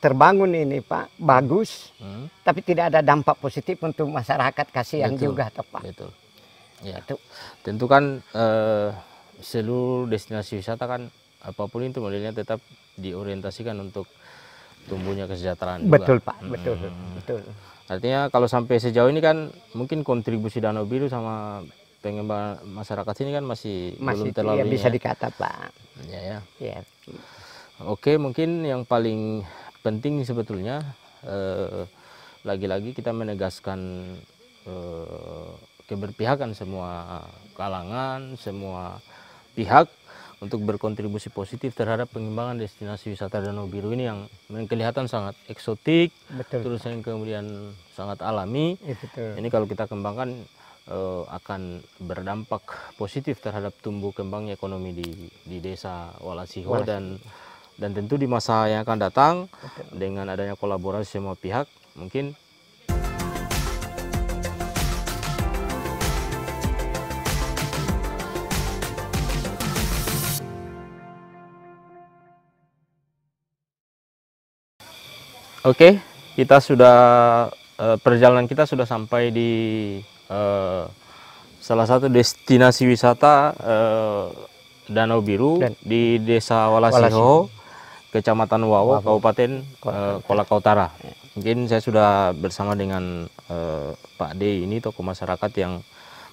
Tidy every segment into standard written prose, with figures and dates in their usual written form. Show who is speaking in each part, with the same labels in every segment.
Speaker 1: terbangun ini Pak, bagus, tapi tidak ada dampak positif untuk masyarakat, kasihan juga toh Pak.
Speaker 2: Betul. Ya.
Speaker 1: Itu.
Speaker 2: Tentu kan seluruh destinasi wisata kan apapun itu modelnya tetap diorientasikan untuk tumbuhnya kesejahteraan juga.
Speaker 1: Betul Pak, betul, betul.
Speaker 2: Artinya kalau sampai sejauh ini kan mungkin kontribusi Danau Biru sama pengembangan masyarakat sini kan masih belum terlalu
Speaker 1: ya, bisa dikata Pak.
Speaker 2: Ya.
Speaker 1: Ya.
Speaker 2: Oke, mungkin yang paling penting sebetulnya lagi-lagi kita menegaskan keberpihakan semua kalangan, semua pihak untuk berkontribusi positif terhadap pengembangan destinasi wisata Danau Biru ini yang kelihatan sangat eksotik,
Speaker 1: Betul.
Speaker 2: terus yang kemudian sangat alami.
Speaker 1: Ya, betul.
Speaker 2: Ini kalau kita kembangkan akan berdampak positif terhadap tumbuh kembangnya ekonomi di desa Walasiho dan tentu di masa yang akan datang dengan adanya kolaborasi semua pihak mungkin Oke, kita sudah perjalanan kita sudah sampai di salah satu destinasi wisata Danau Biru di Desa Walasiho, Kecamatan Wawo, Kabupaten Kolaka Utara. Mungkin saya sudah bersama dengan Pak D ini tokoh masyarakat yang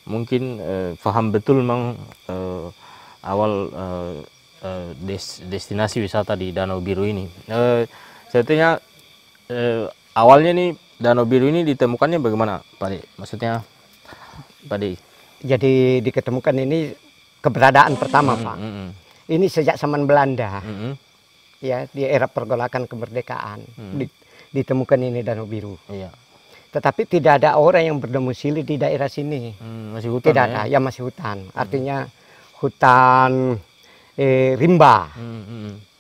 Speaker 2: mungkin paham betul memang awal destinasi wisata di Danau Biru ini. Sebetulnya awalnya nih Danau Biru ini ditemukannya bagaimana Pak D? Maksudnya Pak D?
Speaker 1: Jadi diketemukan ini keberadaan pertama Pak. Ini sejak zaman Belanda. Ya, di era pergolakan kemerdekaan ditemukan ini Danau Biru.
Speaker 2: Iya.
Speaker 1: Tetapi tidak ada orang yang berdomisili di daerah sini.
Speaker 2: Masih hutan.
Speaker 1: Tidak ada, ya masih hutan. Artinya hutan rimba.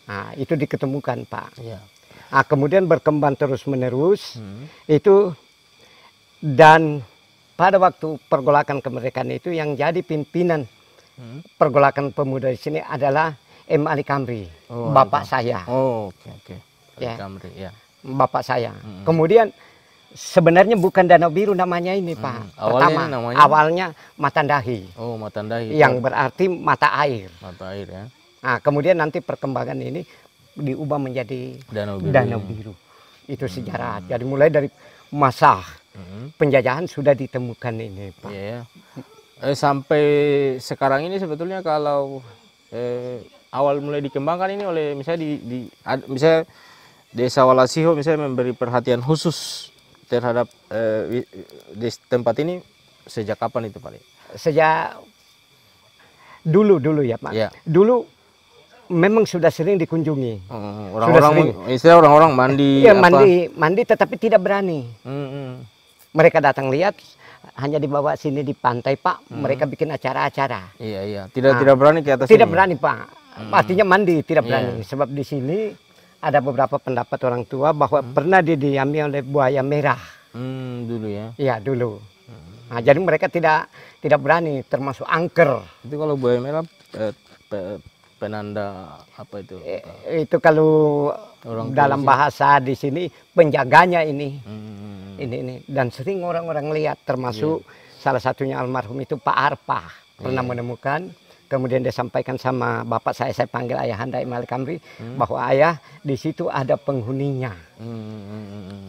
Speaker 1: Nah, itu diketemukan Pak.
Speaker 2: Iya.
Speaker 1: Nah, kemudian berkembang terus-menerus itu, dan pada waktu pergolakan kemerdekaan itu yang jadi pimpinan pergolakan pemuda di sini adalah M. Ali Kamri, bapak saya.
Speaker 2: Oh, oke.
Speaker 1: Ya.
Speaker 2: Kamri, ya.
Speaker 1: Bapak saya. Kemudian sebenarnya bukan Danau Biru namanya ini Pak.
Speaker 2: Awalnya
Speaker 1: Pertama,
Speaker 2: namanya?
Speaker 1: awalnya Matandahi.
Speaker 2: Oh, Matandahi.
Speaker 1: Yang berarti mata air.
Speaker 2: Mata air ya.
Speaker 1: Nah, kemudian nanti perkembangan ini diubah menjadi Danau Biru. Itu sejarah. Jadi mulai dari masa penjajahan sudah ditemukan ini Pak.
Speaker 2: Iya. Sampai sekarang ini sebetulnya kalau awal mulai dikembangkan ini oleh misalnya misalnya Desa Walasiho misalnya memberi perhatian khusus terhadap di tempat ini sejak kapan itu Pak?
Speaker 1: Sejak dulu ya Pak.
Speaker 2: Ya.
Speaker 1: Dulu memang sudah sering dikunjungi.
Speaker 2: Orang-orang mandi.
Speaker 1: Iya, mandi tetapi tidak berani. Mereka datang lihat, hanya dibawa sini di pantai Pak. Mereka bikin acara-acara.
Speaker 2: Iya. Tidak berani ke atas.
Speaker 1: Tidak berani Pak. Artinya mandi tidak berani. Sebab di sini ada beberapa pendapat orang tua bahwa pernah didiami oleh buaya merah.
Speaker 2: Dulu ya.
Speaker 1: Iya dulu. Nah, jadi mereka tidak berani, termasuk angker.
Speaker 2: Itu kalau buaya merah penanda apa itu?
Speaker 1: Itu kalau dalam bahasa di sini penjaganya ini. Ini dan sering orang-orang lihat, termasuk salah satunya almarhum itu Pak Arpa pernah menemukan. Kemudian dia sampaikan sama bapak saya panggil ayahanda M. Ali Kamri bahwa ayah di situ ada penghuninya.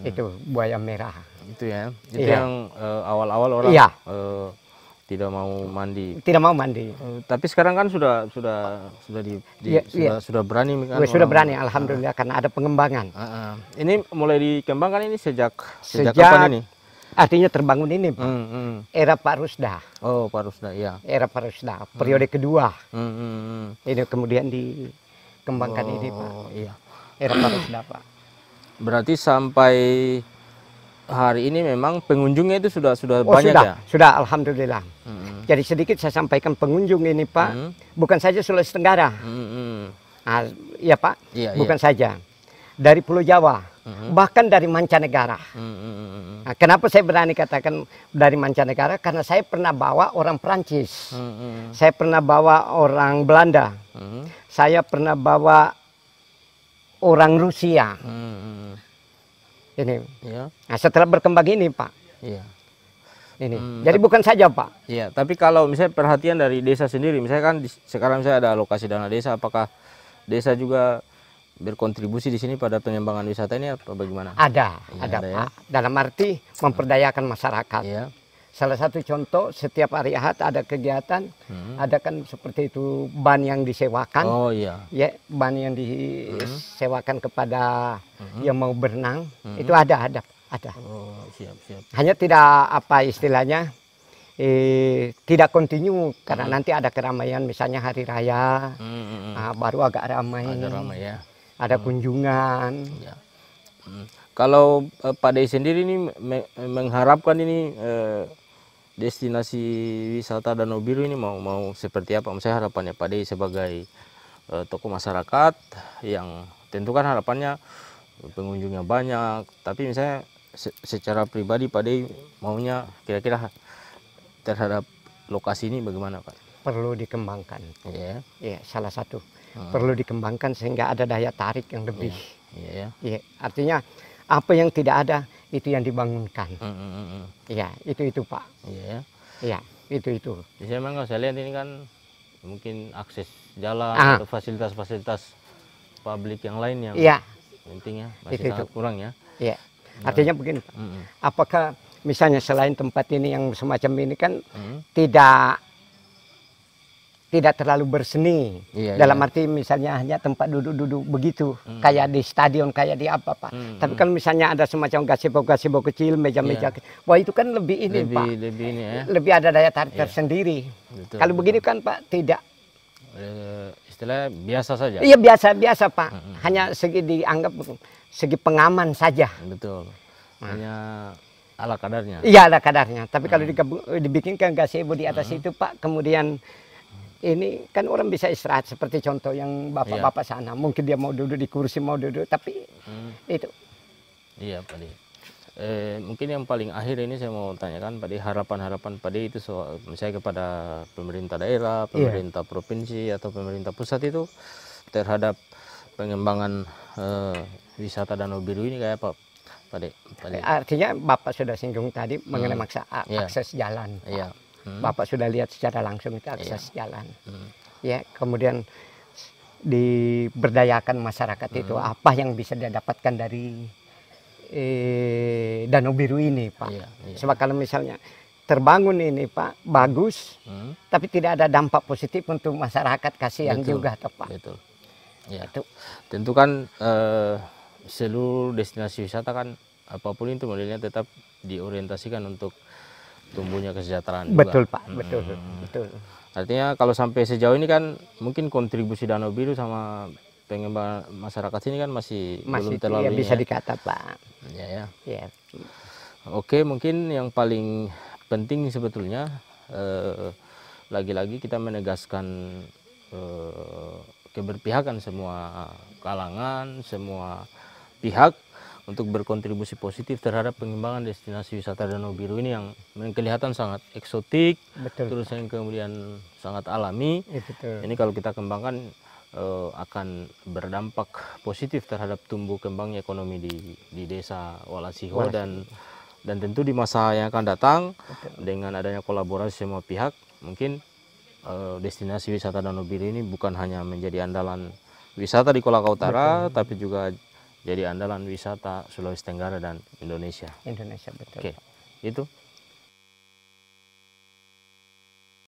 Speaker 1: Itu buaya merah.
Speaker 2: Itu ya. Itu yang awal-awal orang tidak mau mandi.
Speaker 1: Tidak mau mandi.
Speaker 2: Tapi sekarang kan sudah berani kan.
Speaker 1: Sudah berani alhamdulillah karena ada pengembangan.
Speaker 2: Ini mulai dikembangkan ini sejak kapan ini?
Speaker 1: Artinya terbangun ini Pak. Era Pak Rusda.
Speaker 2: Oh, Pak Rusda, ya.
Speaker 1: Era Pak Rusda, periode kedua. Ini kemudian dikembangkan ini Pak.
Speaker 2: Iya.
Speaker 1: Era Pak Rusda Pak.
Speaker 2: Berarti sampai hari ini memang pengunjungnya itu sudah banyak ya?
Speaker 1: Sudah alhamdulillah. Jadi sedikit saya sampaikan pengunjung ini Pak, bukan saja Sulawesi Tenggara. Iya Pak, bukan saja. Dari Pulau Jawa, bahkan dari mancanegara. Nah, kenapa saya berani katakan dari mancanegara? Karena saya pernah bawa orang Perancis, saya pernah bawa orang Belanda, saya pernah bawa orang Rusia. Ini.
Speaker 2: Ya.
Speaker 1: Nah, setelah berkembang ini, Pak.
Speaker 2: Iya.
Speaker 1: Ini. Jadi bukan saja, Pak.
Speaker 2: Iya, tapi kalau misalnya perhatian dari desa sendiri, misalnya kan sekarang saya ada alokasi dana desa, apakah desa juga berkontribusi di sini pada pengembangan wisata ini apa bagaimana?
Speaker 1: Ada,
Speaker 2: Ya,
Speaker 1: ada,
Speaker 2: ada
Speaker 1: Pak. Dalam arti memperdayakan masyarakat.
Speaker 2: Iya.
Speaker 1: Salah satu contoh, setiap hari Ahad ada kegiatan, ada kan seperti itu ban yang disewakan.
Speaker 2: Oh iya.
Speaker 1: Ya, ban yang disewakan kepada yang mau berenang, itu ada.
Speaker 2: Oh, siap.
Speaker 1: Hanya tidak apa istilahnya, tidak kontinu karena nanti ada keramaian, misalnya hari raya, baru agak ramai.
Speaker 2: Ada ramai ya.
Speaker 1: Ada kunjungan.
Speaker 2: Ya. Kalau Pak Dey sendiri ini mengharapkan ini destinasi wisata Danau Biru ini mau seperti apa? Misalnya harapannya Pak Dey sebagai tokoh masyarakat yang tentu kan harapannya pengunjungnya banyak, tapi misalnya secara pribadi Pak Dey maunya kira-kira terhadap lokasi ini bagaimana Pak?
Speaker 1: Perlu dikembangkan.
Speaker 2: Iya.
Speaker 1: Ya, salah satu perlu dikembangkan sehingga ada daya tarik yang lebih.
Speaker 2: Iya.
Speaker 1: Ya, artinya apa yang tidak ada itu yang dibangunkan. Iya, itu Pak.
Speaker 2: Iya.
Speaker 1: Iya, itu.
Speaker 2: Jadi memang kalau saya lihat ini kan mungkin akses jalan atau fasilitas-fasilitas publik yang lain yang pentingnya masih sangat kurang ya.
Speaker 1: Iya. Artinya begini Pak. Apakah misalnya selain tempat ini yang semacam ini kan tidak terlalu berseni, dalam arti misalnya hanya tempat duduk-duduk begitu, kayak di stadion, kayak di apa Pak. Tapi kalau misalnya ada semacam gazebo kecil, meja-meja, wah itu kan lebih ini Pak, lebih ada daya tarik tersendiri. Betul, kalau begini kan Pak tidak.
Speaker 2: Istilahnya biasa saja.
Speaker 1: Iya biasa Pak, hanya dianggap segi pengaman saja.
Speaker 2: Betul, hanya ala kadarnya.
Speaker 1: Iya ala kadarnya, tapi kalau dibikinkan gazebo di atas itu Pak, kemudian ini kan orang bisa istirahat seperti contoh yang bapak-bapak sana. Mungkin dia mau duduk di kursi, mau duduk, tapi itu.
Speaker 2: Iya Pak Dey. Mungkin yang paling akhir ini saya mau tanyakan Pak Dey, harapan-harapan Pak Dey itu misalnya kepada pemerintah daerah, pemerintah provinsi atau pemerintah pusat itu terhadap pengembangan wisata Danau Biru ini kayak apa Pak Dey?
Speaker 1: Artinya Bapak sudah singgung tadi mengenai akses jalan.
Speaker 2: Iya.
Speaker 1: Bapak sudah lihat secara langsung itu akses jalan. Ya, kemudian diberdayakan masyarakat itu apa yang bisa dia dapatkan dari Danau Biru ini, Pak. Sebab kalau misalnya terbangun ini, Pak, bagus, tapi tidak ada dampak positif untuk masyarakat, kasihan juga, toh, Pak.
Speaker 2: Betul. Ya. Tentu kan seluruh destinasi wisata kan apapun itu modelnya tetap diorientasikan untuk tumbuhnya kesejahteraan juga.
Speaker 1: Betul Pak, betul.
Speaker 2: Artinya kalau sampai sejauh ini kan mungkin kontribusi Danau Biru sama pengembangan masyarakat sini kan masih belum terlalu
Speaker 1: bisa dikata Pak.
Speaker 2: Ya. Oke, mungkin yang paling penting sebetulnya lagi-lagi kita menegaskan keberpihakan semua kalangan, semua pihak untuk berkontribusi positif terhadap pengembangan destinasi wisata Danau Biru ini yang kelihatan sangat eksotik, terus yang kemudian sangat alami. Ini kalau kita kembangkan akan berdampak positif terhadap tumbuh kembangnya ekonomi di desa Walasiho dan tentu di masa yang akan datang dengan adanya kolaborasi semua pihak mungkin destinasi wisata Danau Biru ini bukan hanya menjadi andalan wisata di Kolaka Utara tapi juga jadi andalan wisata Sulawesi Tenggara dan Indonesia.
Speaker 1: Betul.
Speaker 2: Oke, itu.